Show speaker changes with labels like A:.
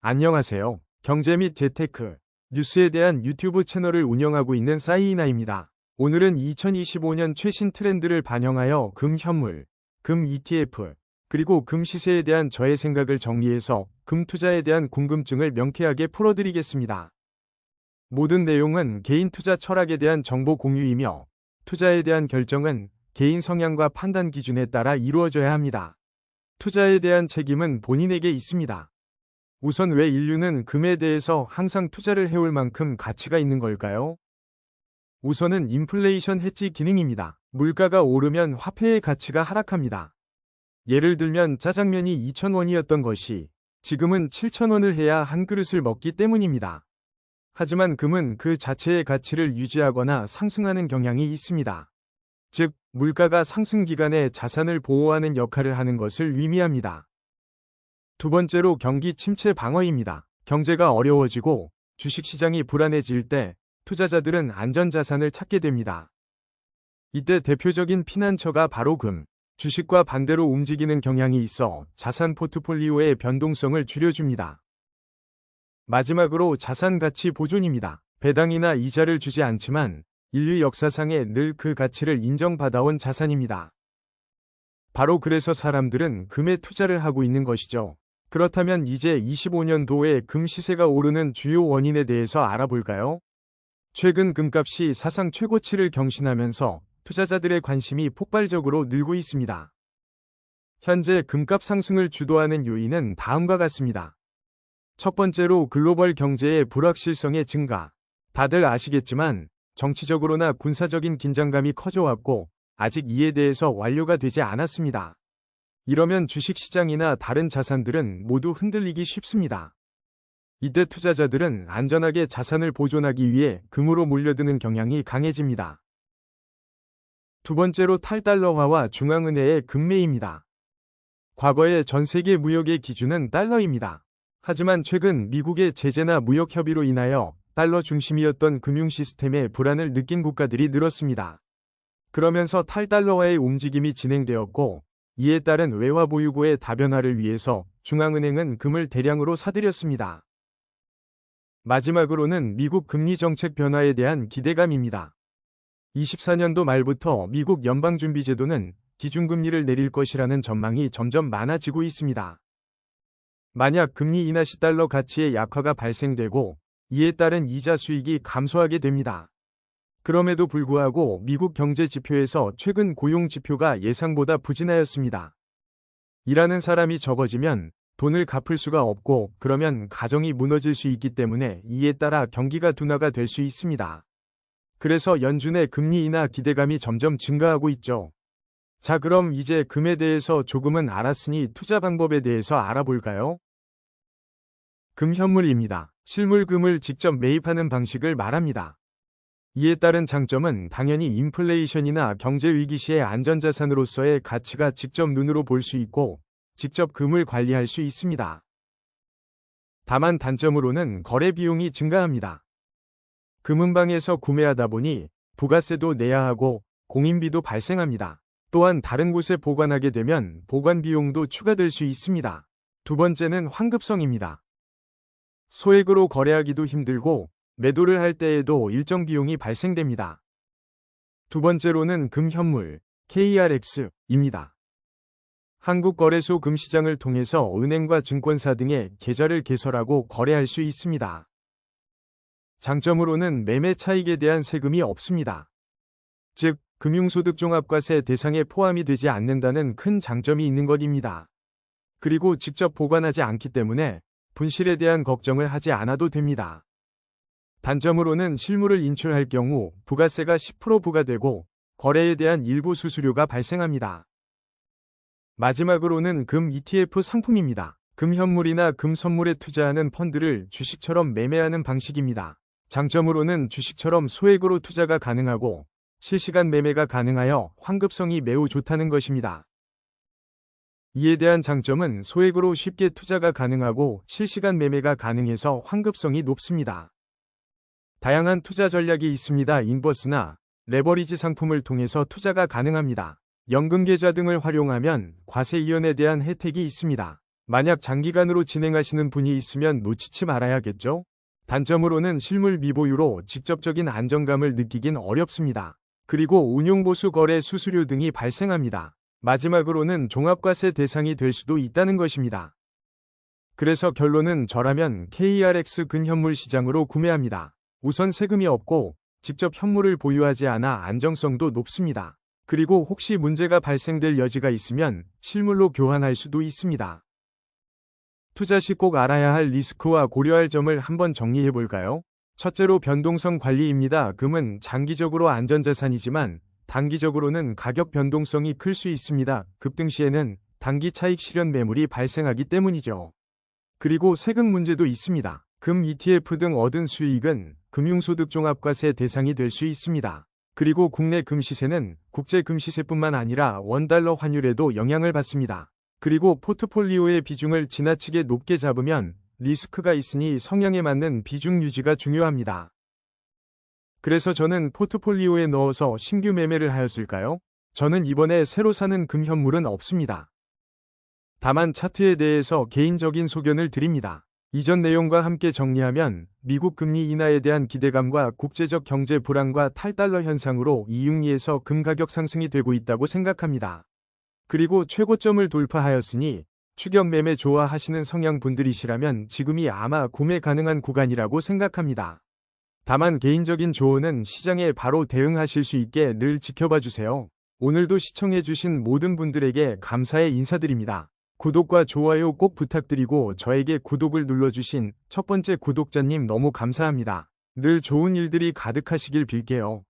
A: 안녕하세요. 경제 및 재테크, 뉴스에 대한 유튜브 채널을 운영하고 있는 사이이나입니다. 오늘은 2025년 최신 트렌드를 반영하여 금 현물, 금 ETF, 그리고 금 시세에 대한 저의 생각을 정리해서 금 투자에 대한 궁금증을 명쾌하게 풀어드리겠습니다. 모든 내용은 개인 투자 철학에 대한 정보 공유이며 투자에 대한 결정은 개인 성향과 판단 기준에 따라 이루어져야 합니다. 투자에 대한 책임은 본인에게 있습니다. 우선 왜 인류는 금에 대해서 항상 투자를 해올 만큼 가치가 있는 걸까요? 우선은 인플레이션 해지 기능입니다. 물가가 오르면 화폐의 가치가 하락합니다. 예를 들면 짜장면이 2,000원이었던 것이 지금은 7,000원을 해야 한 그릇을 먹기 때문입니다. 하지만 금은 그 자체의 가치를 유지하거나 상승하는 경향이 있습니다. 즉, 물가가 상승 기간에 자산을 보호하는 역할을 하는 것을 의미합니다. 두 번째로 경기 침체 방어입니다. 경제가 어려워지고 주식시장이 불안해질 때 투자자들은 안전자산을 찾게 됩니다. 이때 대표적인 피난처가 바로 금, 주식과 반대로 움직이는 경향이 있어 자산 포트폴리오의 변동성을 줄여줍니다. 마지막으로 자산 가치 보존입니다. 배당이나 이자를 주지 않지만 인류 역사상에 늘 그 가치를 인정받아온 자산입니다. 바로 그래서 사람들은 금에 투자를 하고 있는 것이죠. 그렇다면 이제 25년도에 금 시세가 오르는 주요 원인에 대해서 알아볼까요? 최근 금값이 사상 최고치를 경신하면서 투자자들의 관심이 폭발적으로 늘고 있습니다. 현재 금값 상승을 주도하는 요인은 다음과 같습니다. 첫 번째로 글로벌 경제의 불확실성의 증가. 다들 아시겠지만 정치적으로나 군사적인 긴장감이 커져왔고 아직 이에 대해서 완료가 되지 않았습니다. 이러면 주식시장이나 다른 자산들은 모두 흔들리기 쉽습니다. 이때 투자자들은 안전하게 자산을 보존하기 위해 금으로 몰려드는 경향이 강해집니다. 두 번째로 탈달러화와 중앙은행의 금매입니다. 과거의 전 세계 무역의 기준은 달러입니다. 하지만 최근 미국의 제재나 무역 협의로 인하여 달러 중심이었던 금융 시스템에 불안을 느낀 국가들이 늘었습니다. 그러면서 탈달러화의 움직임이 진행되었고 이에 따른 외화 보유고의 다변화를 위해서 중앙은행은 금을 대량으로 사들였습니다. 마지막으로는 미국 금리 정책 변화에 대한 기대감입니다. 24년도 말부터 미국 연방준비제도는 기준금리를 내릴 것이라는 전망이 점점 많아지고 있습니다. 만약 금리 인하 시 달러 가치의 약화가 발생되고 이에 따른 이자 수익이 감소하게 됩니다. 그럼에도 불구하고 미국 경제 지표에서 최근 고용 지표가 예상보다 부진하였습니다. 일하는 사람이 적어지면 돈을 갚을 수가 없고 그러면 가정이 무너질 수 있기 때문에 이에 따라 경기가 둔화가 될 수 있습니다. 그래서 연준의 금리 인하 기대감이 점점 증가하고 있죠. 자, 그럼 이제 금에 대해서 조금은 알았으니 투자 방법에 대해서 알아볼까요? 금 현물입니다. 실물 금을 직접 매입하는 방식을 말합니다. 이에 따른 장점은 당연히 인플레이션이나 경제 위기 시의 안전자산으로서의 가치가 직접 눈으로 볼 수 있고 직접 금을 관리할 수 있습니다. 다만 단점으로는 거래 비용이 증가합니다. 금은방에서 구매하다 보니 부가세도 내야 하고 공인비도 발생합니다. 또한 다른 곳에 보관하게 되면 보관 비용도 추가될 수 있습니다. 두 번째는 환급성입니다. 소액으로 거래하기도 힘들고 매도를 할 때에도 일정 비용이 발생됩니다. 두 번째로는 금 현물, KRX입니다. 한국거래소 금시장을 통해서 은행과 증권사 등의 계좌를 개설하고 거래할 수 있습니다. 장점으로는 매매 차익에 대한 세금이 없습니다. 즉, 금융소득종합과세 대상에 포함이 되지 않는다는 큰 장점이 있는 것입니다. 그리고 직접 보관하지 않기 때문에 분실에 대한 걱정을 하지 않아도 됩니다. 단점으로는 실물을 인출할 경우 부가세가 10% 부과되고 거래에 대한 일부 수수료가 발생합니다. 마지막으로는 금 ETF 상품입니다. 금 현물이나 금 선물에 투자하는 펀드를 주식처럼 매매하는 방식입니다. 장점으로는 주식처럼 소액으로 투자가 가능하고 실시간 매매가 가능하여 환급성이 매우 좋다는 것입니다. 이에 대한 장점은 소액으로 쉽게 투자가 가능하고 실시간 매매가 가능해서 환급성이 높습니다. 다양한 투자 전략이 있습니다. 인버스나 레버리지 상품을 통해서 투자가 가능합니다. 연금계좌 등을 활용하면 과세 이연에 대한 혜택이 있습니다. 만약 장기간으로 진행하시는 분이 있으면 놓치지 말아야겠죠? 단점으로는 실물 미보유로 직접적인 안정감을 느끼긴 어렵습니다. 그리고 운용보수 거래 수수료 등이 발생합니다. 마지막으로는 종합과세 대상이 될 수도 있다는 것입니다. 그래서 결론은 저라면 KRX 근현물 시장으로 구매합니다. 우선 세금이 없고 직접 현물을 보유하지 않아 안정성도 높습니다. 그리고 혹시 문제가 발생될 여지가 있으면 실물로 교환할 수도 있습니다. 투자 시 꼭 알아야 할 리스크와 고려할 점을 한번 정리해 볼까요? 첫째로 변동성 관리입니다. 금은 장기적으로 안전자산이지만 단기적으로는 가격 변동성이 클 수 있습니다. 급등 시에는 단기 차익 실현 매물이 발생하기 때문이죠. 그리고 세금 문제도 있습니다. 금 ETF 등 얻은 수익은 금융소득 종합과세 대상이 될 수 있습니다. 그리고 국내 금 시세는 국제 금 시세뿐만 아니라 원달러 환율에도 영향을 받습니다. 그리고 포트폴리오의 비중을 지나치게 높게 잡으면 리스크가 있으니 성향에 맞는 비중 유지가 중요합니다. 그래서 저는 포트폴리오에 넣어서 신규 매매를 하였을까요? 저는 이번에 새로 사는 금 현물은 없습니다. 다만 차트에 대해서 개인적인 소견을 드립니다. 이전 내용과 함께 정리하면 미국 금리 인하에 대한 기대감과 국제적 경제 불안과 탈달러 현상으로 이윤리에서 금 가격 상승이 되고 있다고 생각합니다. 그리고 최고점을 돌파하였으니 추격 매매 좋아하시는 성향 분들이시라면 지금이 아마 구매 가능한 구간이라고 생각합니다. 다만 개인적인 조언은 시장에 바로 대응하실 수 있게 늘 지켜봐 주세요. 오늘도 시청해주신 모든 분들에게 감사의 인사드립니다. 구독과 좋아요 꼭 부탁드리고 저에게 구독을 눌러주신 첫 번째 구독자님 너무 감사합니다. 늘 좋은 일들이 가득하시길 빌게요.